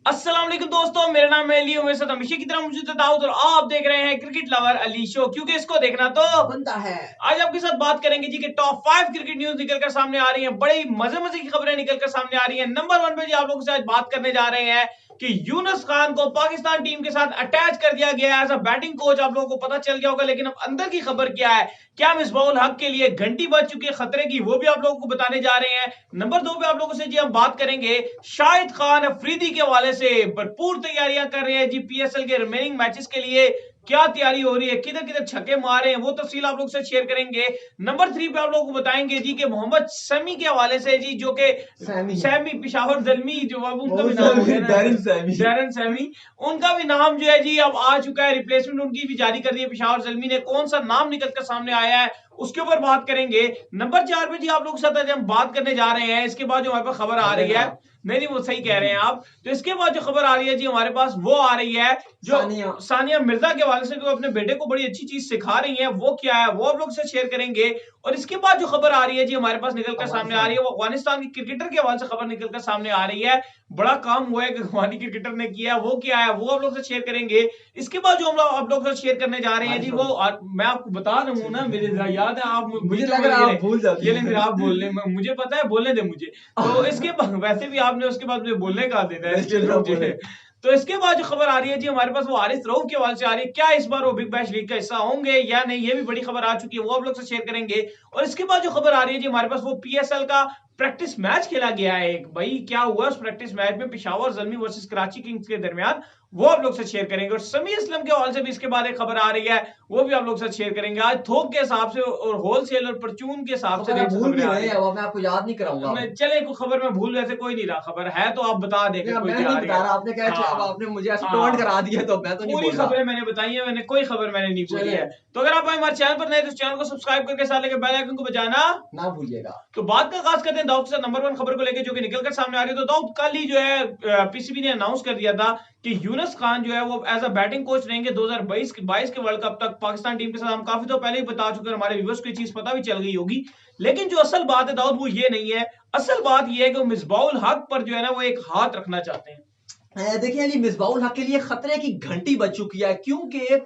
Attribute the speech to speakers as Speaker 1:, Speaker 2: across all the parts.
Speaker 1: अस्सलाम वालेकुम दोस्तों, मेरा नाम है अली। मेरे साथ हमेशा की तरह मौजूद है दाऊद और आप देख रहे हैं क्रिकेट लवर अली शो, क्योंकि इसको देखना तो
Speaker 2: बनता है।
Speaker 1: आज आपके साथ बात करेंगे जी कि टॉप 5 क्रिकेट न्यूज निकलकर सामने आ रही हैं। बड़ी मजे मजे की खबरें निकलकर सामने आ रही हैं। नंबर 1 पे जी आप लोगों से आज बात करने जा रहे हैं कि यूनुस खान को पाकिस्तान टीम के साथ अटैच कर दिया गया है एज अ बैटिंग कोच। आप लोगों को पता चल गया होगा, लेकिन अब अंदर की खबर क्या है, क्या मिसबाउल हक के लिए घंटी बज चुकी है खतरे की, वो भी आप लोगों को बताने जा रहे हैं। नंबर 2 पे आप लोगों से जी हम बात करेंगे शाहिद खान अफरीदी के हवाले से भरपूर तैयारियां कर रहे हैं जी पीएसएल के रिमेनिंग मैचेस के लिए। क्या तैयारी हो रही है, किधर किधर छक्के मारे हैं, वो तफसील आप लोग से शेयर करेंगे। नंबर 3 पे आप लोगों को बताएंगे जी कि मोहम्मद शमी के हवाले से जी, जो कि सैमी पिशावर जलमी, जो उनका भी नाम हो गया ना, डैरन सैमी, उनका भी नाम जो है जी अब आ चुका है। रिप्लेसमेंट उनकी भी जारी कर दी है पिशावर जलमी ने। कौन सा नाम निकलकर सामने आया है उसके ऊपर बात करेंगे। नंबर 4 पे जी आप लोगों के साथ आज हम बात करने जा रहे हैं, इसके बाद जो हमारे पास खबर आ रही है, नहीं वो सही कह रहे हैं आप, तो इसके बाद जो खबर आ रही है जी हमारे पास वो आ रही है जो सानिया मिर्जा के हवाले से, जो अपने बेटे को बड़ी अच्छी चीज सिखा रही है, वो क्या है वो आप लोग से शेयर करेंगे। और इसके बाद जो खबर आ रही है जी हमारे पास निकलकर सामने आ रही है, वो अफगानिस्तान के क्रिकेटर के हवाले से खबर निकलकर सामने आ रही है। बड़ा काम हुआ है कि अफगानी क्रिकेटर ने किया, वो क्या है वो आप लोग से शेयर करेंगे। इसके बाद जो हम लोग आप लोग से शेयर करने जा रहे हैं जी, वो मैं आपको बता रहा हूँ ना, मेरे याद है, आप
Speaker 2: मुझे लग रहा है आप भूल जाते
Speaker 1: हैं। फिर आप बोल ले, मुझे पता है, बोलने दे मुझे। तो इसके बाद वैसे भी आपने उसके बाद मुझे बोलने का देना है। तो इसके बाद जो खबर आ रही है जी हमारे पास, वो हारिस रऊफ के हवाले से आ रही है। क्या इस बार वो बिग बैश लीग का हिस्सा होंगे या नहीं, ये भी बड़ी खबर आ चुकी है, वो आप लोग से शेयर करेंगे। और इसके बाद जो खबर आ रही है जी हमारे पास, वो पीएसएल का प्रैक्टिस मैच खेला गया है एक। भाई क्या हुआ उस प्रैक्टिस मैच में, पिशावर जल्मी वर्सेस कराची किंग्स के दरमियान, वो आप लोग से शेयर करेंगे। और समी असलम के हवाले से भी इसके बाद एक खबर आ रही है, वो भी आप लोग से शेयर करेंगे। आज थोक के हिसाब से और होलसेल और परचून के हिसाब से
Speaker 2: भूल भी रहे हैं, मैं आपको याद नहीं कराऊंगा।
Speaker 1: चले को खबर में भूल, वैसे कोई नहीं रहा, खबर है तो आप बता देंगे।
Speaker 2: मैं नहीं बता रहा, आपने कहा अब आपने मुझे ऐसे टोंट करा दिया, तो मैं तो नहीं बोल रहा।
Speaker 1: पूरी खबरें मैंने बताई है, मैंने कोई खबर मैंने नहीं बोली है। तो अगर आप हमारे चैनल पर नए तो चैनल को सब्सक्राइब करके साथ लेके बेल आइकन को बजाना
Speaker 2: ना भूलिएगा।
Speaker 1: तो बात का आगाज करते हैं दाऊद से नंबर 1 खबर को लेकर, जो कि निकलकर सामने आ रही है। तो दाऊद कल ही जो है पीसीबी ने अनाउंस कर दिया था कि यूनुस खान जो है वो एज अ बैटिंग कोच रहेंगे 2022 के वर्ल्ड कप तक पाकिस्तान टीम के साथ। हम काफी तो पहले ही बता चुके हैं, हमारे व्यूअर्स को ये चीज पता भी चल गई होगी। लेकिन जो असल बात है दाऊद, वो ये नहीं है। असल बात ये है कि मिसबाउल हक पर जो है ना वो एक हाथ रखना चाहते हैं।
Speaker 2: देखिए अली, मिसबाउल हक के लिए खतरे की घंटी बज चुकी है, क्योंकि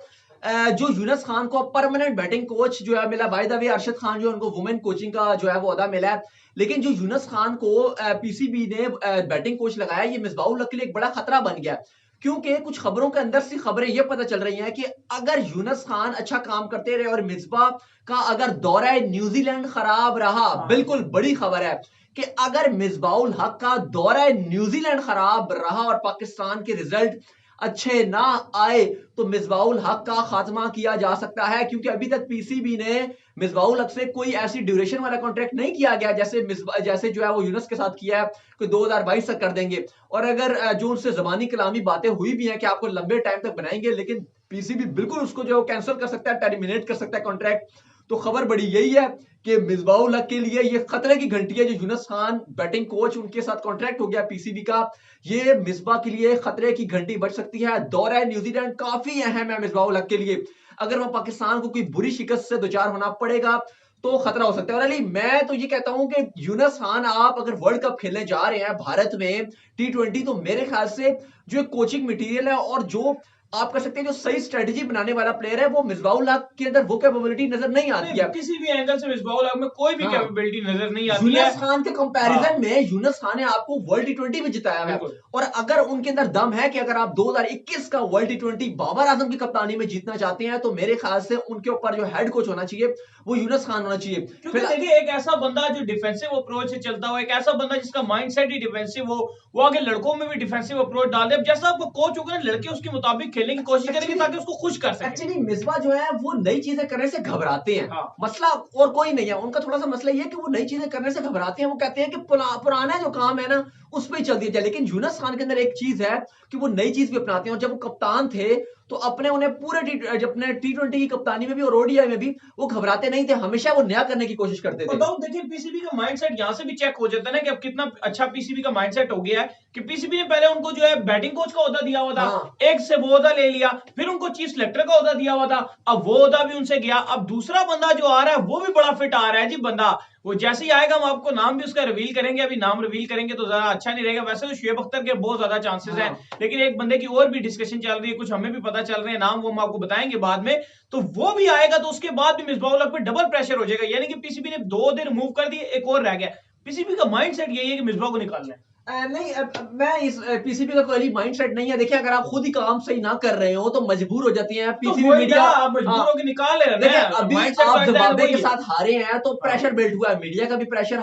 Speaker 2: जो यूनुस खान को परमानेंट बैटिंग कोच जो है मिला। By the way Arshad Khan जो है उनको वुमेन कोचिंग का जो है वो अहदा मिला है, लेकिन जो यूनुस खान को पीसीबी ने बैटिंग कोच लगाया, ये मिसबाउल हक के लिए एक बड़ा खतरा बन गया। क्योंकि कुछ खबरों के अंदर सी खबरें ये पता चल रही हैं कि अगर यूनुस खान अच्छा काम करते रहे और मिसबा का अगर दौरा न्यूजीलैंड खराब रहा, बिल्कुल बड़ी खबर है कि अगर मिसबाउल हक का दौरा न्यूजीलैंड खराब रहा और पाकिस्तान के रिजल्ट अच्छे ना आए, तो मिसबाउल हक का खात्मा किया जा सकता है। क्योंकि अभी तक पीसीबी ने मिसबाउल हक से कोई ऐसी ड्यूरेशन वाला कॉन्ट्रैक्ट नहीं किया गया जैसे जो है वो यूनुस के साथ किया है कि 2022 तक कर देंगे। और अगर जो उनसे जबानी कलामी बातें हुई भी हैं कि आपको लंबे टाइम तक बनाएंगे, लेकिन पीसीबी बिल्कुल उसको जो कैंसिल कर सकता है, टर्मिनेट कर सकता है कॉन्ट्रैक्ट। तो खबर बड़ी यही है कि मिसबाउल हक के लिए ये खतरे की घंटी है। जो यूनुस खान बैटिंग कोच, उनके साथ कॉन्ट्रैक्ट हो गया पीसीबी का, ये मिसबा के लिए खतरे की घंटी बज सकती है। दौरा न्यूजीलैंड काफी अहम है मिसबाउल हक के लिए। अगर वो पाकिस्तान को कोई बुरी शिकस्त से दो चार होना पड़ेगा तो खतरा हो सकता है। और अली, मैं तो ये कहता हूं कि यूनुस खान आप अगर वर्ल्ड कप खेलने जा रहे हैं भारत में T20, तो मेरे ख्याल से जो कोचिंग मटेरियल है और जो आप कर सकते हैं, जो सही स्ट्रेटजी बनाने वाला प्लेयर है, वो मिसबाउल हक के अंदर वो कैपेबिलिटी नजर नहीं आती है।
Speaker 1: किसी भी एंगल से मिसबाउल हक में कोई भी कैपेबिलिटी नजर नहीं आती है।
Speaker 2: यूनुस खान के कंपैरिजन में यूनुस खान ने आपको वर्ल्ड T20 में जिताया है, और अगर उनके अंदर दम है कि अगर आप 2021 का वर्ल्ड T20 बाबर आजम की कप्तानी में जीतना चाहते हैं, तो मेरे ख्याल से उनके ऊपर जो हेड कोच होना चाहिए वो यूनुस खान होना चाहिए।
Speaker 1: क्योंकि देखिए, एक ऐसा बंदा जो डिफेंसिव अप्रोच से चलता हो, एक ऐसा बंदा जिसका माइंडसेट ही डिफेंसिव हो, वो आगे लड़कों में भी डिफेंसिव अप्रोच डाल दे। जैसा आपको कोच होगा ना, लड़के उसके मुताबिक खेलने की कोशिश करेंगे ताकि उसको खुश कर सके।
Speaker 2: एक्चुअली मिसबा जो है वो नई चीजें करने से घबराते हैं। मसला और कोई नहीं है, उनका थोड़ा सा मसला ये है कि वो नई चीजें करने से घबराते हैं। वो कहते हैं कि पुराना जो काम है ना उस पर ही चल दिया जाए। लेकिन यूनुस खान के अंदर एक चीज है कि वो नई चीज भी अपनाते हैं। और जब वो कप्तान थे तो उन्हें पूरे अपने T20 की कप्तानी में भी और ओडीआई में भी वो घबराते नहीं थे, हमेशा वो नया करने की कोशिश करते थे।
Speaker 1: तो देखिए, पीसीबी का माइंडसेट यहां से भी चेक हो जाता है ना कि अब कितना अच्छा पीसीबी का माइंडसेट हो गया है कि पीसीबी ने पहले उनको जो है बैटिंग कोच का ओहदा दिया हुआ था। एक से वो ओहदा ले लिया, फिर उनको चीफ सिलेक्टर का ओहदा दिया हुआ था, अब वो ओहदा भी उनसे गया। अब दूसरा बंदा जो आ रहा है वो भी बड़ा फिट आ रहा है जी बंदा, वो जैसे ही आएगा हम आपको नाम भी उसका रिवील करेंगे, अभी नाम रिवील करेंगे तो ज्यादा अच्छा नहीं रहेगा। वैसे तो शुएब अख्तर के बहुत ज्यादा चांसेस हैं, लेकिन एक बंदे की और भी डिस्कशन चल रही है, कुछ हमें भी पता चल रहे हैं नाम, वो हम आपको बताएंगे बाद में। तो वो भी आएगा तो उसके बाद भी मिसबाह-उल हक पे डबल प्रेशर हो जाएगा, यानी कि पीसीबी ने 2 दिन रिमूव कर दिए, एक और रह गया। पीसीबी का माइंडसेट यही है कि मिसबाह को निकालना है।
Speaker 2: नहीं, मैं इस पीसीबी का कोई माइंडसेट नहीं है। देखिए, अगर आप खुद ही काम सही ना कर रहे हो तो मजबूर हो जाती है
Speaker 1: तो
Speaker 2: पीसीबी
Speaker 1: वही
Speaker 2: मीडिया।
Speaker 1: ना, आप मजबूर होके निकाल ले रहे हैं
Speaker 2: देखिए,
Speaker 1: ना,
Speaker 2: अभी
Speaker 1: माइंडसेट तो
Speaker 2: आप
Speaker 1: एट द एंड
Speaker 2: जिम्बाब्वे
Speaker 1: वही
Speaker 2: के
Speaker 1: है।
Speaker 2: साथ हारे हैं तो
Speaker 1: हाँ,
Speaker 2: प्रेशर बिल्ड हुआ है, मीडिया का भी प्रेशर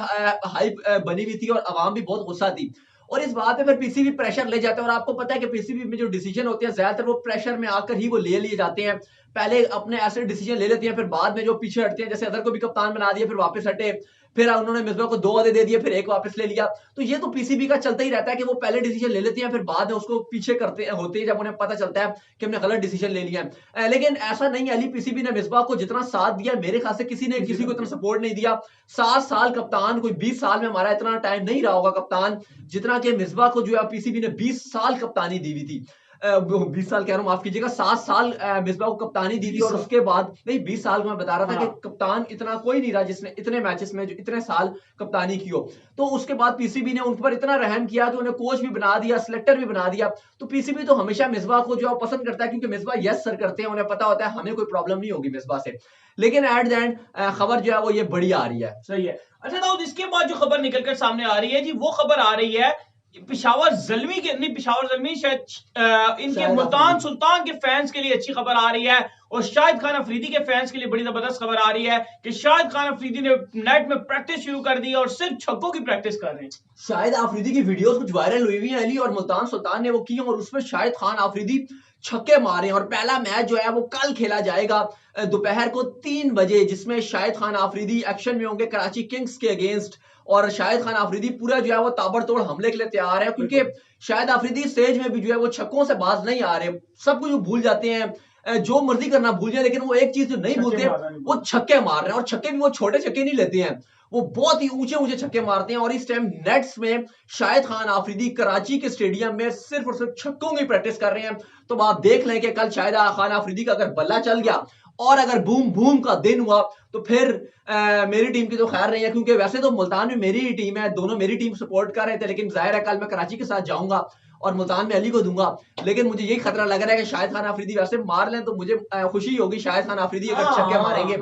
Speaker 2: हाई बनी हुई थी और अवाम भी बहुत गुस्सा थी। और इस बात पे फिर पीसीबी प्रेशर ले जाते हैं, और आपको पता है कि पीसीबी में जो डिसीजन होते हैं ज्यादातर वो प्रेशर में आकर ही वो ले लिए जाते हैं। पहले अपने ऐसे डिसीजन ले लेते हैं, फिर बाद में जो पीछे हटते हैं, जैसे अदर को भी कप्तान बना दिया, फिर वापस हटे, फिर उन्होंने मिसबाह को 2 ओहदे दे दिए, फिर 1 वापस ले लिया। तो ये तो पीसीबी का चलता ही रहता है कि वो पहले डिसीजन ले लेते हैं, फिर बाद में उसको पीछे करते होते हैं जब उन्हें पता चलता है कि हमने गलत डिसीजन ले लिया है। लेकिन ऐसा नहीं है, अली पीसीबी ने मिसबाह को जितना साथ दिया, मेरे ख्याल से किसी ने किसी को इतना सपोर्ट नहीं दिया। 7 साल कप्तान, कोई 20 साल में हमारा इतना टाइम नहीं रहा होगा कप्तान जितना कि मिसबाह को जो है पीसीबी ने 20 साल कप्तानी दी हुई थी। 20 साल कह रहा हूं, माफ कीजिएगा, 7 साल मिसबाह को कप्तानी दी थी, और उसके बाद नहीं 20 साल को मैं बता रहा था कि कप्तान इतना कोई नहीं रहा जिसने इतने मैचेस में जो इतने साल कप्तानी की हो। तो उसके बाद पीसीबी ने उन पर इतना रहम किया कि उन्हें कोच भी बना दिया, सिलेक्टर भी बना दिया। तो पीसीबी तो हमेशा मिसबाह को जो पसंद करता है, क्योंकि मिसबाह यस सर करते हैं, उन्हें पता होता है हमें कोई प्रॉब्लम नहीं होगी मिसबाह से। लेकिन एट द एंड खबर जो है वो ये बड़ी आ रही है।
Speaker 1: सही है। अच्छा दाऊद, इसके बाद जो खबर निकलकर सामने आ रही है जी, वो खबर आ रही है पिशावर ज़ल्मी के, नहीं पिशावर ज़ल्मी शायद इनके मुल्तान सुल्तान के फैंस के लिए अच्छी खबर आ रही है, और शाहिद खान अफरीदी के फैंस के लिए बड़ी जबरदस्त खबर आ रही है कि शाहिद खान अफरीदी ने नेट में प्रैक्टिस शुरू कर दी है और सिर्फ छक्कों की प्रैक्टिस कर रहे हैं।
Speaker 2: शाहिद आफरीदी की वीडियोस कुछ वायरल हुई हुई हैं अली, और मुल्तान सुल्तान ने वो की, और उसमें शाहिद खान आफरीदी छक्के मारे हैं। और पहला मैच जो है वो कल खेला जाएगा दोपहर को 3 बजे, जिसमें शाहिद खान आफरीदी एक्शन में होंगे कराची किंग्स के अगेंस्ट। और शाहिद खान आफरीदी पूरा जो है वो ताबड़तोड़ हमले के लिए तैयार है, क्योंकि शाहिद आफरीदी स्टेज में भी जो है वो छक्कों से बाज नहीं आ रहे, सब कुछ भूल जाते हैं, जो मर्जी करना भूल जाए, लेकिन वो एक चीज जो नहीं भूलते वो छक्के मार रहे हैं। और छक्के भी वो छोटे छक्के नहीं लेते हैं, वो बहुत ही ऊंचे ऊंचे छक्के मारते हैं। और इस टाइम नेट्स में शाहिद खान आफरीदी कराची के स्टेडियम में सिर्फ और सिर्फ छक्कों की प्रैक्टिस कर रहे हैं। तो आप देख लें कि कल शाहिद खान आफरीदी का अगर बल्ला चल गया और अगर बूम बूम का दिन हुआ तो फिर मेरी टीम की तो खैर नहीं है, क्योंकि वैसे तो मुल्तान में मेरी ही टीम है, दोनों मेरी टीम सपोर्ट कर रहे थे, लेकिन जाहिर है कल मैं कराची के साथ जाऊंगा और मुल्तान में अली को दूंगा। लेकिन मुझे यही खतरा लग रहा है कि शाहिद खान आफरीदी वैसे मार लें तो मुझे खुशी होगी शाहिद खान आफरीदी अगर छक्के मारेंगे।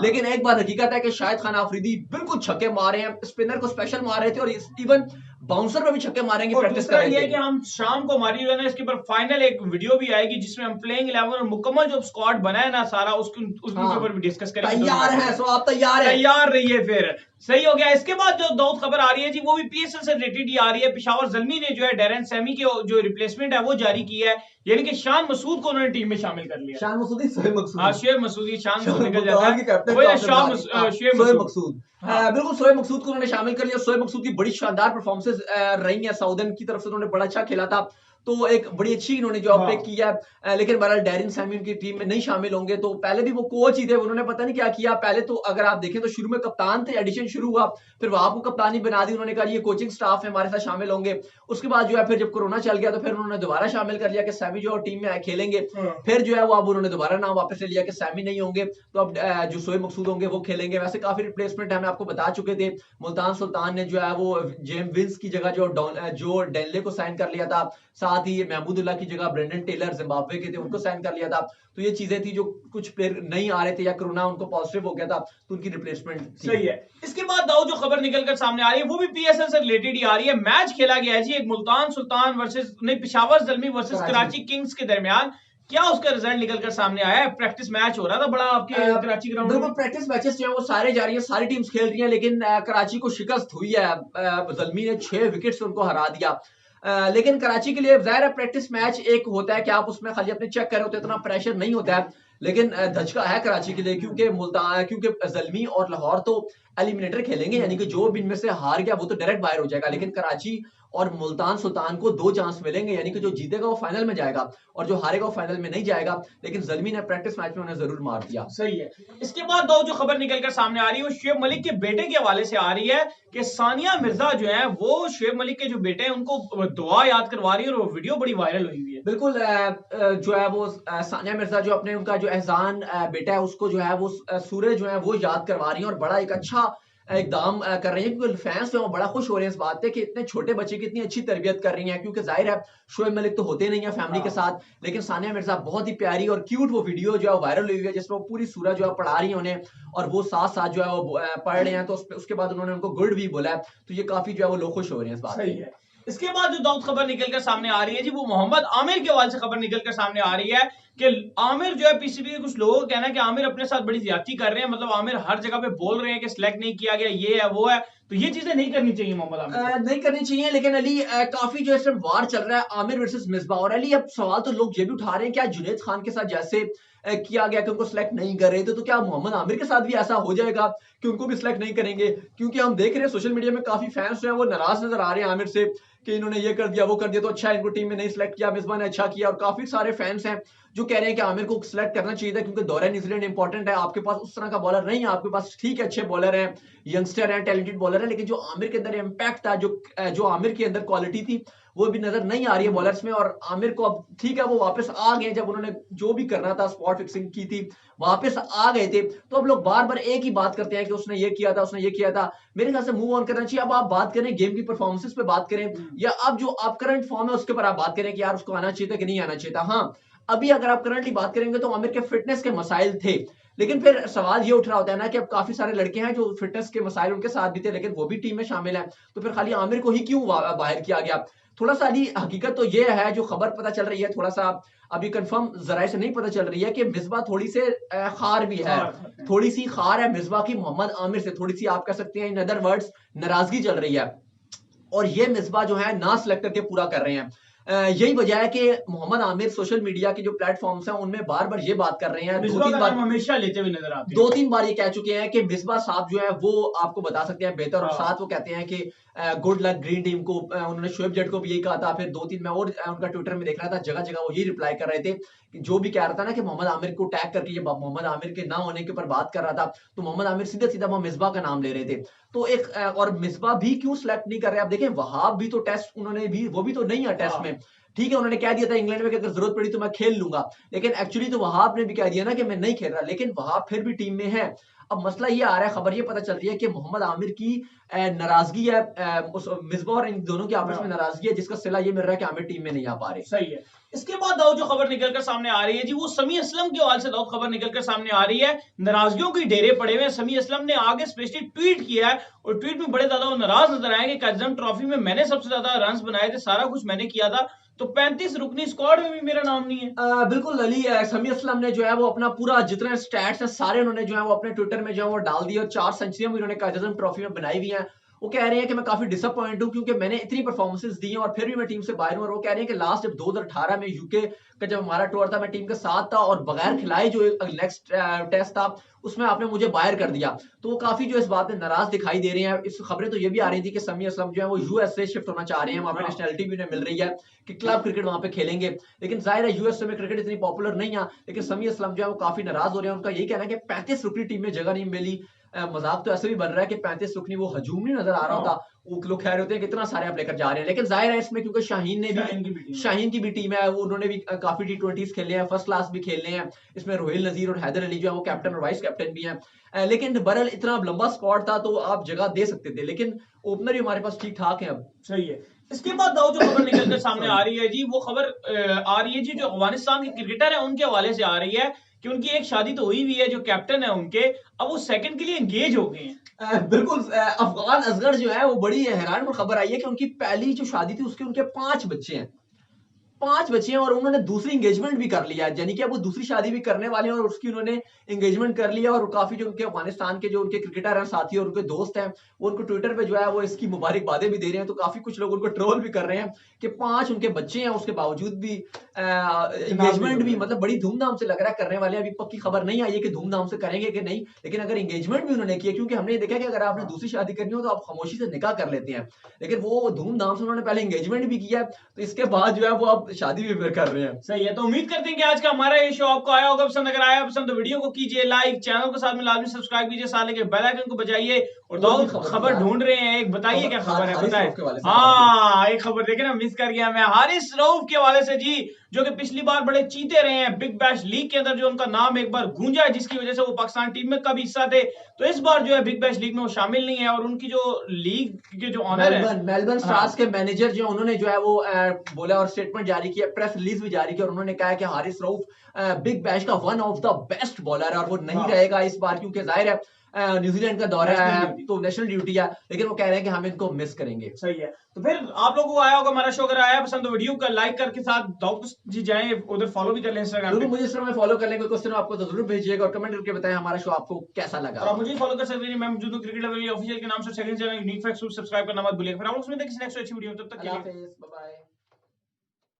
Speaker 2: लेकिन एक बात हकीकत है कि शाहिद खान आफरीदी बिल्कुल छक्के मारे हैं, स्पिनर को स्पेशल मार रहे थे, और इवन बाउंसर में भी छक्के मारेंगे प्रैक्टिस कर रहे थे।
Speaker 1: कि हम शाम को हमारी जो है इसके ऊपर फाइनल एक वीडियो भी आएगी जिसमें हम प्लेइंग 11 और मुकम्मल जो स्क्वाड बना है ना सारा, उसके ऊपर भी डिस्कस करेंगे।
Speaker 2: तैयार है, सो आप तैयार है,
Speaker 1: तैयार रहिए। फिर सही हो गया। इसके बाद जो दाऊद खबर आ रही है जी, वो भी पीएसएल से रिलेटेड ही आ रही है। पेशावर ज़ल्मी ने जो है डैरेन सैमी के जो रिप्लेसमेंट है वो जारी की है, यानी कि शान मसूद को उन्होंने टीम में शामिल कर लिया।
Speaker 2: शान मसूदी, शोएब मकसूद,
Speaker 1: हाँ शोएब मसूदी, शान मसूद निकल जाता है, वही शोएब मकसूद।
Speaker 2: बिल्कुल शोएब मकसूद को उन्होंने शामिल कर लिया। शोएब मकसूद की बड़ी शानदार परफॉर्मेंसेस रही है, साउदर्न की तरफ से उन्होंने बड़ा अच्छा खेला था, तो एक बड़ी अच्छी इन्होंने जॉब पिक की है। लेकिन बहरहाल डैरेन सैमी उनकी टीम में नहीं शामिल होंगे। तो पहले भी वो कोच ही थे, उन्होंने पता नहीं क्या किया। पहले तो अगर आप देखें तो शुरू में कप्तान थे, एडिशन शुरू हुआ, फिर वहां को कप्तानी बना दी, उन्होंने कहा ये कोचिंग स्टाफ है हमारे साथ शामिल होंगे। उसके बाद जो है फिर जब कोरोना चल गया तो फिर उन्होंने दोबारा शामिल कर लिया कि सैमी जो टीम में खेलेंगे। फिर जो है वो अब उन्होंने दोबारा नाम वापस ले लिया कि सैमी नहीं होंगे, तो अब जो शोएब मकसूद होंगे वो खेलेंगे। वैसे काफी रिप्लेसमेंट हमें आपको बता चुके थे। मुल्तान सुल्तान ने जो है वो जेम विंस की जगह जो डेनले को साइन कर लिया था, साथ ही महमूदुल्लाह की जगह ब्रेंडन टेलर जिम्बाब्वे के थे उनको साइन कर लिया था। तो ये चीजें थी, जो कुछ प्लेयर नहीं आ रहे थे या कोरोना उनको पॉजिटिव हो गया था तो उनकी रिप्लेसमेंट थी।
Speaker 1: सही है। इसके बाद दाऊद जो खबर निकलकर सामने आ रही है वो भी पीएसएल से रिलेटेड ही आ रही है। मैच खेला गया है जी, एक मुल्तान सुल्तान वर्सेस नहीं पेशावर ज़ल्मी वर्सेस कराची किंग्स के दरमियान। क्या उसका रिजल्ट निकलकर सामने आया है? प्रैक्टिस मैच हो रहा था बड़ा आपके कराची ग्राउंड में।
Speaker 2: बिल्कुल, प्रैक्टिस मैचेस जो है वो सारे जा रही है, सारी टीम्स खेल रही हैं, लेकिन कराची को शिकस्त हुई है। ज़ल्मी ने 6 विकेट से उनको हरा दिया। लेकिन कराची के लिए जाहिर है प्रैक्टिस मैच एक होता है कि आप उसमें खाली अपने चेक कर रहे होते, इतना प्रेशर नहीं होता है। लेकिन धचका है कराची के लिए, क्योंकि ज़ल्मी और लाहौर तो एलिमिनेटर खेलेंगे, यानी कि जो भी इनमें से हार गया वो तो डायरेक्ट बाहर हो जाएगा। लेकिन कराची और मुल्तान सुल्तान को 2 चांस मिलेंगे, यानी कि जो जीतेगा वो फाइनल में जाएगा और जो हारेगा वो फाइनल में नहीं जाएगा। लेकिन ज़ल्मी ने प्रैक्टिस मैच में उन्हें जरूर मार दिया।
Speaker 1: सही है। इसके बाद दो जो खबर निकलकर सामने आ रही है वो शुएब मलिक के बेटे के हवाले से आ रही है कि सानिया मिर्जा जो है वो शुएब मलिक के जो बेटे हैं उनको दुआ याद करवा रही है और वो वीडियो बड़ी वायरल हुई हुई है।
Speaker 2: बिल्कुल जो है वो सानिया मिर्जा जो अपने उनका जो एहसान बेटा है उसको जो है वो सूरज जो है वो याद करवा रही है और बड़ा एक अच्छा इकदाम कर रही है, क्योंकि फैंस जो है वो बड़ा खुश हो रहे हैं इस बात पे कि इतने छोटे बच्चे की इतनी अच्छी तरबियत कर रही हैं। क्योंकि जाहिर है शोएब मलिक तो होते नहीं है फैमिली के साथ, लेकिन सानिया मिर्जा बहुत ही प्यारी और क्यूट वो वीडियो जो है वायरल हुई है जिसमें वो पूरी सूरह जो है पढ़ा रही है उन्हें और वो साथ साथ जो है वो पढ़ रहे हैं। तो उसके बाद उन्होंने उनको गुड भी बोला है, तो ये काफी जो है वो लोग खुश हो रहे हैं इस बात
Speaker 1: सही है। इसके बाद जो दाऊद खबर निकलकर सामने आ रही है जी वो मोहम्मद आमिर के हवाले से खबर निकलकर सामने आ रही है कि आमिर जो है पीसीबी के कुछ लोगों का कहना है कि आमिर अपने साथ बड़ी ज्यादती कर रहे हैं। मतलब आमिर हर जगह पे बोल रहे हैं कि सिलेक्ट नहीं किया गया, ये है वो है, तो ये चीजें नहीं करनी चाहिए मोहम्मद आमिर
Speaker 2: नहीं करनी चाहिए। लेकिन अली काफी जो है वार चल रहा है आमिर वर्सेस मिसबा, और अली अब सवाल तो लोग ये भी उठा रहे हैं क्या जुनैद खान के साथ जैसे किया गया कि उनको सिलेक्ट नहीं कर रहे थे, तो क्या मोहम्मद आमिर के साथ भी ऐसा हो जाएगा कि उनको भी सिलेक्ट नहीं करेंगे? क्योंकि हम देख रहे हैं सोशल मीडिया में काफी फैंस जो है वो नाराज नजर आ रहे हैं आमिर से कि इन्होंने ये कर दिया वो कर दिया, तो अच्छा इनको टीम में नहीं सिलेक्ट किया, मिसबा ने अच्छा किया। और काफी सारे फैंस हैं जो कह रहे हैं कि आमिर को सिलेक्ट करना चाहिए था क्योंकि दौरा न्यूजीलैंड इंपॉर्टेंट है, आपके पास उस तरह का बॉलर नहीं है, आपके पास ठीक है अच्छे बॉलर हैं, यंगस्टर हैं, टैलेंटेड बॉलर है, लेकिन जो आमिर के अंदर इम्पैक्ट था, जो आमिर के अंदर क्वालिटी थी वो भी नजर नहीं आ रही है बॉलर्स में। और आमिर को अब ठीक है वो वापस आ गए, जब उन्होंने जो भी करना था स्पॉट फिक्सिंग की थी वापस आ गए थे, तो अब लोग बार बार एक ही बात करते हैं कि उसने ये किया था उसने ये किया था। मेरे ख्याल से मूव ऑन करना चाहिए। अब आप बात करें गेम की परफॉर्मेंसेस पे बात करें या अब जो आप करंट फॉर्म है उसके ऊपर आप बात करें कि यार उसको आना चाहिए था कि नहीं आना चाहिए था। हाँ, अभी अगर आप करंटली बात करेंगे तो आमिर के फिटनेस के मसाइल थे, लेकिन फिर सवाल ये उठ रहा होता है ना कि अब काफी सारे लड़के हैं जो फिटनेस के मसाइल उनके साथ भी थे लेकिन वो भी टीम में शामिल है, तो फिर खाली आमिर को ही क्यों बाहर किया गया? थोड़ा सा अली हकीकत तो ये है, जो खबर पता चल रही है थोड़ा सा अभी कंफर्म जराए से नहीं पता चल रही है कि मिसबा थोड़ी से खार भी है, थोड़ी सी खार है मिसबा की मोहम्मद आमिर से, थोड़ी सी आप कह सकते हैं इन अदर वर्ड्स नाराजगी चल रही है और ये मिसबा जो है ना सिलेक्ट करके पूरा कर रहे हैं। यही वजह है कि मोहम्मद आमिर सोशल मीडिया के जो प्लेटफॉर्म्स हैं उनमें बार बार ये बात कर रहे हैं,
Speaker 1: दो तीन बार हमेशा लेते हुए नजर आते हैं,
Speaker 2: 2-3 बार ये कह चुके हैं कि मिसबा साहब जो है वो आपको बता सकते हैं बेहतर, और साथ वो कहते हैं कि गुड लक ग्रीन टीम को। उन्होंने शोएब जट को भी यही कहा था, फिर 2-3 मैं और उनका ट्विटर में देख रहा था जगह जगह वो यही रिप्लाई कर रहे थे कि जो भी कह रहा था ना कि मोहम्मद आमिर को टैग करके ये मोहम्मद आमिर के ना होने के ऊपर बात कर रहा था, तो मोहम्मद आमिर सीधा सीधा वो मिसबा का नाम ले रहे थे। तो एक और मिसबा भी क्यों सिलेक्ट नहीं कर रहे? आप देखें वहाब भी तो टेस्ट उन्होंने भी वो भी तो नहीं है टेस्ट में, ठीक है उन्होंने कह दिया था इंग्लैंड में कि अगर जरूरत पड़ी तो मैं खेल लूंगा, लेकिन एक्चुअली तो वहाब ने भी कह दिया ना कि मैं नहीं खेल रहा, लेकिन वहाब फिर भी टीम में है। अब मसला ये आ रहा है, खबर ये पता चल रही है कि मोहम्मद आमिर की नाराजगी है, उस मिसबा और इन दोनों की आपस में नाराजगी है, जिसका सिला ये मिल रहा है कि आमिर टीम में नहीं आ पा रहे।
Speaker 1: सही है। इसके बाद दाऊद जो खबर निकलकर सामने आ रही है जी वो समी असलम के हवाले से दाऊद खबर निकलकर सामने आ रही है, नाराजगियों के डेरे पड़े हुए हैं। समी असलम ने आगे स्पेशली ट्वीट किया है और ट्वीट में बड़े ज्यादा वो नाराज नजर आए कि काज़म ट्रॉफी में मैंने सबसे ज्यादा रन बनाए थे, सारा कुछ मैंने किया था, तो 35 रुकनी स्क्वाड में भी मेरा नाम नहीं है।
Speaker 2: बिल्कुल अली, समी असलम ने जो है वो अपना पूरा जितने स्टैट्स हैं सारे उन्होंने जो है वो अपने ट्विटर में जो है वो डाल दिए और 4 सेंचुरियां भी उन्होंने काज़म ट्रॉफी में बनाई हुई हैं। वो कह रहे हैं कि मैं काफी डिसअपॉइंट हूं क्योंकि मैंने इतनी परफॉर्मेंसेस दी हैं और फिर भी मैं टीम से बाहर हूं। और वो कह रहे हैं कि लास्ट जब 2018 में यूके का जब हमारा टूर था मैं टीम के साथ था और बगैर खिलाए जो नेक्स्ट टेस्ट था उसमें आपने मुझे बाहर कर दिया। तो वो काफी जो इस बात में नाराज दिखाई दे रहे हैं। इस खबरें तो ये भी आ रही थी कि समी असलम जो है वो यूएस से शिफ्ट होना चाह रहे हैं, वहां पे नेशनलिटी भी उन्हें मिल रही है कि क्लब क्रिकेट वहां पे खेलेंगे, लेकिन जाहिर है यूएस में क्रिकेट इतनी पॉपुलर नहीं है। लेकिन समी असलम जो है वो काफी नाराज हो रहे हैं, उनका यही कहना है कि 35 रुकनी टीम में जगह नहीं मिली। मजाक तो ऐसे भी बन रहा है कि 35 रुकनी वो हजूम नहीं नजर आ रहा होता, वो लोग कह रहे होते हैं कितना सारे आप लेकर जा रहे हैं। लेकिन जाहिर है इसमें क्योंकि शाहीन की भी टीम है, वो उन्होंने भी काफी T20s खेले हैं, फर्स्ट क्लास भी खेलने हैं, इसमें रोहिल नजीर और हैदर अली जो है वो कैप्टन और वाइस कैप्टन भी हैं। लेकिन बहरहाल इतना लंबा स्क्वाड था तो आप जगह दे सकते थे, लेकिन ओपनर ही हमारे पास ठीक ठाक है अब।
Speaker 1: सही है। इसके बाद दाऊद जो खबर निकलकर सामने आ रही है जी वो खबर आ रही है जी जो अफगानिस्तान के क्रिकेटर है उनके हवाले से आ रही है कि उनकी एक शादी तो हुई हुई है, जो कैप्टन है उनके अब वो सेकंड के लिए एंगेज हो गए हैं।
Speaker 2: बिल्कुल, अफगान असगर जो है वो बड़ी हैरान खबर आई है कि उनकी पहली जो शादी थी उसके उनके 5 बच्चे हैं, 5 बच्चे हैं और उन्होंने दूसरी एंगेजमेंट भी कर लिया है, यानी कि अब वो दूसरी शादी भी करने वाले हैं और उसकी उन्होंने एंगेजमेंट कर लिया। और काफी जो उनके अफगानिस्तान के जो उनके क्रिकेटर हैं साथी और उनके दोस्त हैं वो उनको ट्विटर पे जो है वो इसकी मुबारकबादें भी दे रहे हैं। तो काफी कुछ लोग उनको ट्रोल भी कर रहे हैं कि 5 उनके बच्चे हैं उसके बावजूद भी एंगेजमेंट भी मतलब बड़ी धूमधाम से लग रहा है करने वाले हैं। अभी पक्की खबर नहीं आई है कि धूमधाम से करेंगे कि नहीं, लेकिन अगर एंगेजमेंट भी उन्होंने किया, क्योंकि हमने देखा कि अगर आपने दूसरी शादी करनी हो तो आप खामोशी से निकाह कर लेते हैं, लेकिन वो धूमधाम से उन्होंने पहले एंगेजमेंट भी किया, तो इसके बाद जो है वो अब शादी भी फिर कर रहे हैं।
Speaker 1: सही है, तो उम्मीद करते हैं कि आज का हमारा ये शो आपको आया होगा पसंद। अगर आया पसंद तो वीडियो को कीजिए लाइक, चैनल को साथ में लाजमी सब्सक्राइब कीजिए, साथ लेके बेल आइकन को बजाइए। और दो खबर ढूंढ रहे हैं, एक बताइए क्या खबर है, बताए। हाँ, एक खबर देखे ना, मिस कर गया मैं। हारिस रऊफ के हवाले से जी, जो कि पिछली बार बड़े चीते रहे हैं बिग बैश लीग के अंदर, जो उनका नाम एक बार गूंजा है जिसकी वजह से वो पाकिस्तान टीम में कभी हिस्सा थे, तो इस बार जो है बिग बैश लीग में वो शामिल नहीं है। और उनकी जो लीग के जो ऑनर है
Speaker 2: मेलबर्न स्टार्स के मैनेजर जो उन्होंने जो है वो बोला और स्टेटमेंट जारी किया, प्रेस रिलीज भी जारी की, और उन्होंने कहा कि हारिस रऊफ बिग बैश का one of the best bowler है और वो नहीं रहेगा इस बार, क्योंकि जाहिर है न्यूजीलैंड का दौरा है तो नेशनल ड्यूटी है, लेकिन वो कह रहे हैं कि हम इनको मिस करेंगे।
Speaker 1: सही है, तो फिर आप लोगों को आया होगा हमारा शो, अगर आया पसंद तो वीडियो का लाइक करके साथ दाऊद जी जाएं, उधर फॉलो भी कर लें इंस्टाग्राम पे।
Speaker 2: मुझे इंस्टाग्राम में फॉलो कर लें, कोई क्वेश्चन आपको तो जरूर भेजिएगा और कमेंट करके बताएं हमारा शो आपको कैसा लगा।
Speaker 1: और आप मुझे फॉलो कर सकते हैं, मैं मौजूद हूं क्रिकेट ऑफिशियल के नाम से, second channel unique facts subscribe करना मत भूलिएगा। फिर आप लोग सुनते हैं किसी नेक्स्ट अच्छी वीडियो में, तब तक के लिए
Speaker 2: बाय बाय।